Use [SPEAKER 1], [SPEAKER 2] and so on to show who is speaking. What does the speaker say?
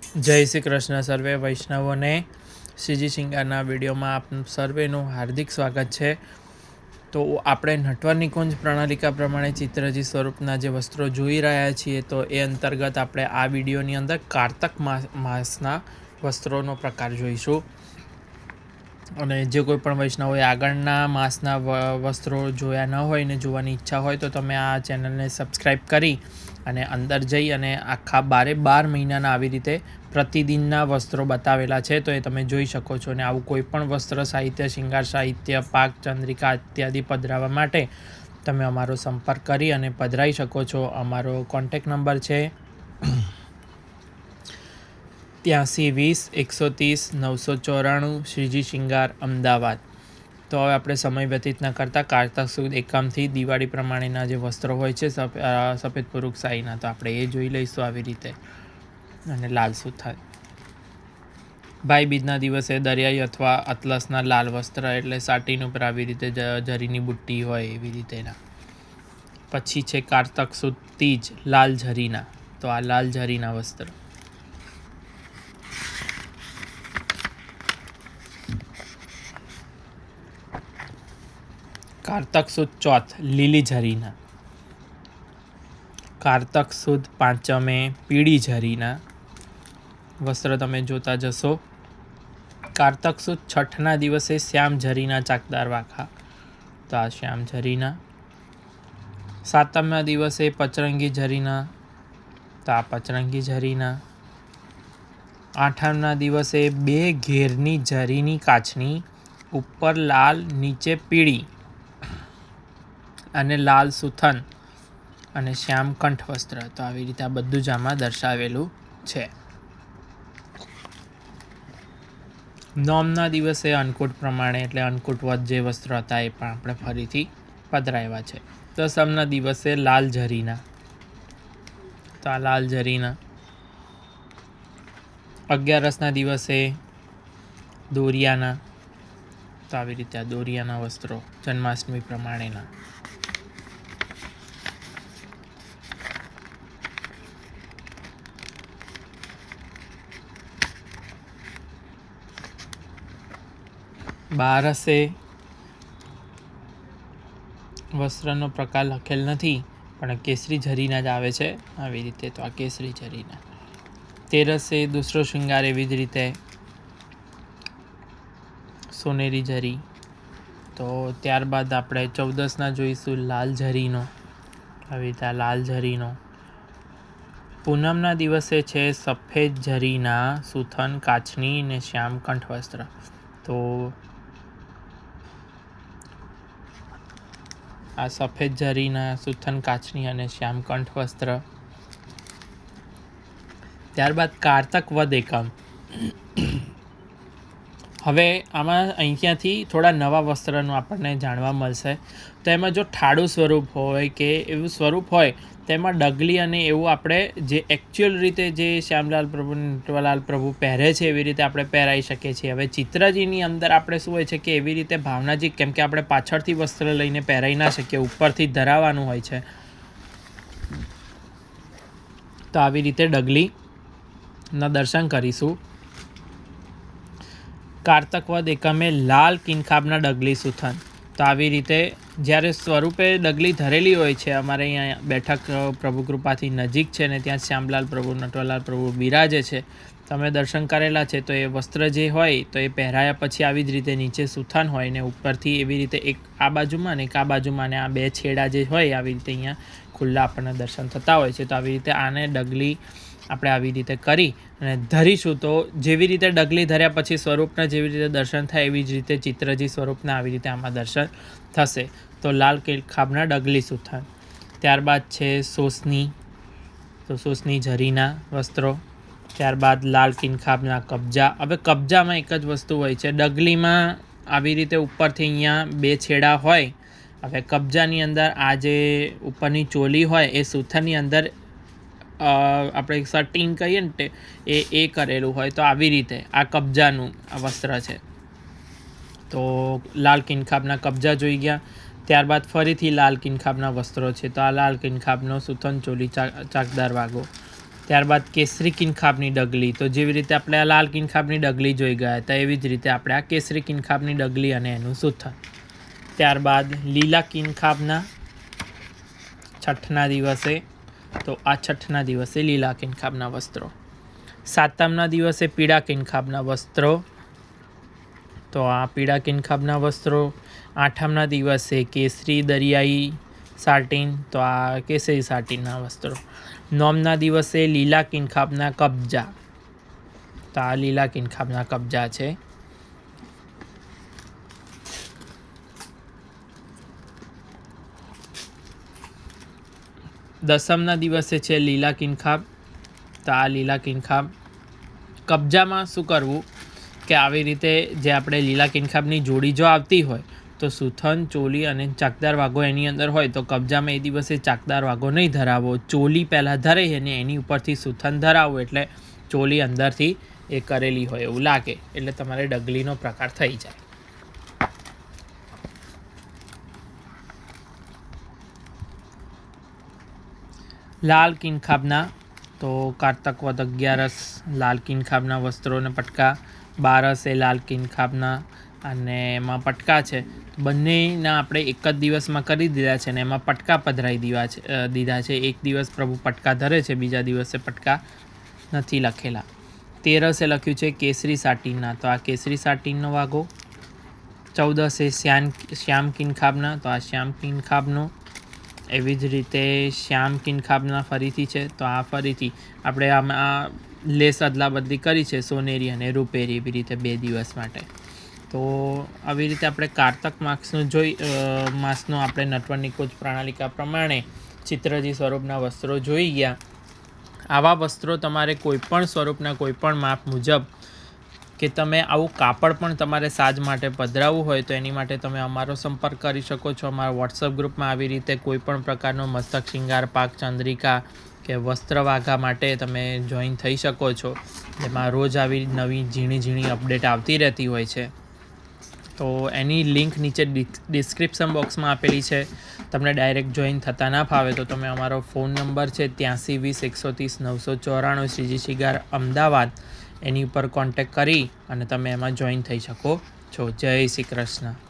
[SPEAKER 1] જય શ્રી કૃષ્ણ સર્વે વૈષ્ણવોને શ્રીજી શિંગારના વિડીયોમાં આપ સર્વેનું હાર્દિક સ્વાગત છે. તો આપણે નટવર નિકુંજ પ્રણાલિકા પ્રમાણે ચિત્રજી સ્વરૂપના જે વસ્ત્રો જોઈ રહ્યા છીએ, તો એ અંતર્ગત આપણે આ વિડીયોની અંદર કારતક માસના વસ્ત્રોનો પ્રકાર જોઈશું. અને જે કોઈ પણ વૈષ્ણવોએ આગળના માસના વસ્ત્રો જોયા ન હોય ને જોવાની ઈચ્છા હોય તો તમે આ ચેનલને સબસ્ક્રાઈબ કરી અને અંદર જઈ અને આખા 12 મહિનાના આવી રીતે પ્રતિદિનના વસ્ત્રો બતાવેલા છે, તો એ તમે જોઈ શકો છો. અને આવું કોઈ પણ વસ્ત્ર સાહિત્ય, શિંગાર સાહિત્ય, પાક, ચંદ્રિકા ઇત્યાદિ પધરાવવા માટે તમે અમારો સંપર્ક કરી અને પધરાવી શકો છો. અમારો કોન્ટેક નંબર છે 8320 130 994, શ્રીજી શિંગાર, અમદાવાદ. તો હવે આપણે સમય વ્યતીત ન કરતાં કારતક સુદ એકમથી દિવાળી પ્રમાણેના જે વસ્ત્રો હોય છે સફેદ પુરુષ શાહીના, તો આપણે એ જોઈ લઈશું આવી રીતે. અને લાલ સુથાર, ભાઈ બીજના દિવસે દરિયાઈ અથવા અતલસના લાલ વસ્ત્ર, એટલે સાટીન ઉપર આવી રીતે જરીની બુટ્ટી હોય એવી રીતેના. પછી છે કારતક સુદ તીજ, લાલ ઝરીના, તો આ લાલ ઝરીના વસ્ત્ર. કારતક સુદ ચોથ, લીલી ઝરીના. કારતક સુદ પાંચમે, પીળી ઝરીના વસ્ત્ર તમે જોતા જશો. કારતક સુદ છઠના દિવસે શ્યામ ઝરીના ચાકદાર વાખા, તો આ શ્યામ ઝરીના. સાતમના દિવસે પચરંગી ઝરીના, તો આ પચરંગી ઝરીના. આઠમના દિવસે બે ઘેરની ઝરીની કાચની, ઉપર લાલ નીચે પીળી અને લાલ સુથન અને શ્યામ કંઠ વસ્ત્ર, તો આવી રીતે આ બધું જ આમાં દર્શાવેલું છે. નોમના દિવસે અન્નકૂટ પ્રમાણે, એટલે અન્નકૂટ વધ જે વસ્ત્ર હતા એ પણ આપણે ફરીથી પધરાવ્યા છે. દસમના દિવસે લાલ ઝરીના, તો આ લાલ ઝરીના. 11ના દિવસે દોરિયાના, તો આવી રીતે આ દોરિયાના વસ્ત્રો જન્માષ્ટમી પ્રમાણેના. બારસે વસ્ત્રનો પ્રકાર લખેલ નથી, પણ કેસરી ઝરીના જ આવે છે આવી રીતે, તો આ કેસરી ઝરીના. 13સે દૂસરો શૃંગાર, એવી જ રીતે સોનેરી ઝરી. તો ત્યારબાદ આપણે 14ના જોઈશું લાલ ઝરીનો, આવી રીતે લાલ ઝરીનો. પૂનમના દિવસે છે સફેદ ઝરીના સુથન કાચની ને શ્યામ કંઠ વસ્ત્ર, તો આ સફેદ ઝરીના સુથન કાચની અને શ્યામ કંઠ વસ્ત્ર. ત્યારબાદ કારતક વદ એકમ. હવે આમાં અહીંયાથી થોડા નવા વસ્ત્રનું આપણને જાણવા મળશે. તો એમાં જો ઠાડું સ્વરૂપ હોય કે એવું સ્વરૂપ હોય, તેમાં ડગલી અને એવું આપણે જે એકચ્યુઅલ રીતે જે શ્યામલાલ પ્રભુ, નટવરલાલ પ્રભુ પહેરે છે એવી રીતે આપણે પહેરાવી શકીએ છીએ. હવે ચિત્રજીની અંદર આપણે શું હોય છે કે એવી રીતે ભાવનાજી, કેમ કે આપણે પાછળથી વસ્ત્ર લઈને પહેરાવી ના શકીએ, ઉપરથી ધરાવવાનું હોય છે, તો આવી રીતે ડગલીના દર્શન કરીશું. કારતક વદ એકમે લાલ કિનખાબના ડગલી સુથન, તો આવી રીતે જ્યારે સ્વરૂપે ડગલી ધરેલી હોય છે, અમારે અહીંયા બેઠક પ્રભુ કૃપાથી નજીક છે ને ત્યાં શ્યામલાલ પ્રભુ, નટવરલાલ પ્રભુ બિરાજે છે, તમે દર્શન કરેલા છે. તો એ વસ્ત્ર જે હોય તો એ પહેરાયા પછી આવી જ રીતે નીચે સુથન હોય ને ઉપરથી એવી રીતે એક આ બાજુમાં ને એક આ બાજુમાં, ને આ બે છેડા જે હોય આવી રીતે અહીંયા ખુલ્લા આપણને દર્શન થતા હોય છે. તો આવી રીતે આને ડગલી આપણે આવી રીતે કરી અને ધરીશું, તો જેવી રીતે ડગલી ધર્યા પછી સ્વરૂપના જેવી રીતે દર્શન થાય એવી જ રીતે ચિત્રજી સ્વરૂપના આવી રીતે આમાં દર્શન થશે. તો લાલ કિનખાબના ડગલી સુથન. ત્યારબાદ છે સોસની, તો સોસની ઝરીના વસ્ત્રો. ત્યારબાદ લાલ કિનખાબના કબજા. હવે કબજામાં એક જ વસ્તુ હોય છે, ડગલીમાં આવી રીતે ઉપરથી અહીંયા બે છેડા હોય. હવે કબજાની અંદર આ જે ઉપરની ચોલી હોય એ સુથનની અંદર આપણે સટિંગ કહીએ ને એ કરેલું હોય, તો આવી રીતે આ કબજાનું આ વસ્ત્ર છે. તો લાલ કિનખાબના કબજા જોઈ ગયા. ત્યારબાદ ફરીથી લાલ કિનખાબના વસ્ત્રો છે, તો આ લાલ કિનખાબનો સુથન ચોલી ચાકદાર વાગો. ત્યારબાદ કેસરી કિનખાબની ડગલી, તો જેવી રીતે આપણે આ લાલ કિનખાબની ડગલી જોઈ ગયા હતા એવી જ રીતે આપણે આ કેસરી કિનખાબની ડગલી અને એનું સૂથન. ત્યારબાદ લીલા કિનખાબના છઠ્ઠના દિવસે, તો આ છઠ્ઠના દિવસે લીલા કિનખાબના વસ્ત્રો. સાતમના દિવસે પીળા કિનખાબના વસ્ત્રો, તો આ પીળા કિનખાબના વસ્ત્રો. આઠમના દિવસે કેસરી દરિયાઈ સાટીન, તો આ કેસરી સાટીનના વસ્ત્રો. નોમના દિવસે લીલા કિનખાબના કબજા, તો આ લીલા કિનખાબના કબજા છે. દસમના દિવસે છે લીલા કિનખાબ, તો આ લીલા કિનખાબ. કબજામાં શું કરવું કે આવી રીતે જે આપણે લીલા કિનખાબની જોડી જો આવતી હોય તો સુથન, ચોલી અને ચાકદાર વાઘો એની અંદર હોય તો કબજામાં એ દિવસે ચાકદાર વાઘો નહીં ધરાવો. ચોલી પહેલાં ધરે અને એની ઉપરથી સુથન ધરાવવું, એટલે ચોલી અંદરથી એ કરેલી હોય એવું લાગે, એટલે તમારે ડગલીનો પ્રકાર થઈ જાય. લાલ કિનખાબના, તો કારતક વદ 11 લાલ કિનખાબના વસ્ત્રો અને પટકા. 12 એ લાલ કિનખાબના અને એમાં પટકા છે. બંનેના આપણે એક જ દિવસમાં કરી દીધા છે ને એમાં પટકા પધરાવી દીધા છે. એક દિવસ પ્રભુ પટકા ધરે છે, બીજા દિવસે પટકા નથી લખેલા. 13 લખ્યું છે કેસરી સાટીનના, તો આ કેસરી સાટીનનો વાઘો. 14 શ્યામ કિનખાબના, તો આ શ્યામ કિનખાબનો. એવી જ રીતે શ્યામ કિનખાબના ફરીથી છે, તો આ ફરીથી આપણે આમાં લેસ અદલા બદલી કરી છે સોનેરી અને રૂપેરી, એવી રીતે 2 દિવસ માટે. તો આવી રીતે આપણે કારતક માસનો આપણે નટવરની કૂચ પ્રણાલિકા પ્રમાણે ચિત્રજી સ્વરૂપના વસ્ત્રો જોઈ ગયા. આવા વસ્ત્રો તમારે કોઈપણ સ્વરૂપના કોઈપણ માપ મુજબ કે તમે આવું કાપડ પણ તમારે સાજ માટે પધરાવવું હોય તો એની માટે તમે અમારો સંપર્ક કરી શકો છો. અમારા વોટ્સઅપ ગ્રુપમાં આવી રીતે કોઈપણ પ્રકારનો મસ્તક શિંગાર પાક, ચંદ્રિકા કે વસ્ત્ર વાઘા માટે તમે જોઈન થઈ શકો છો. એમાં રોજ આવી નવી ઝીણી અપડેટ આવતી રહેતી હોય છે. તો એની લિંક નીચે ડિસ્ક્રિપ્શન બોક્સમાં આપેલી છે. તમને ડાયરેક્ટ જોઈન થતા ના ફાવે તો તમે અમારો ફોન નંબર છે 83 20 130 994 શ્રીજી શિંગાર અમદાવાદ, એની ઉપર કોન્ટેક્ટ કરી અને તમે એમાં જોઈન થઈ શકો છો. જય શ્રી કૃષ્ણ.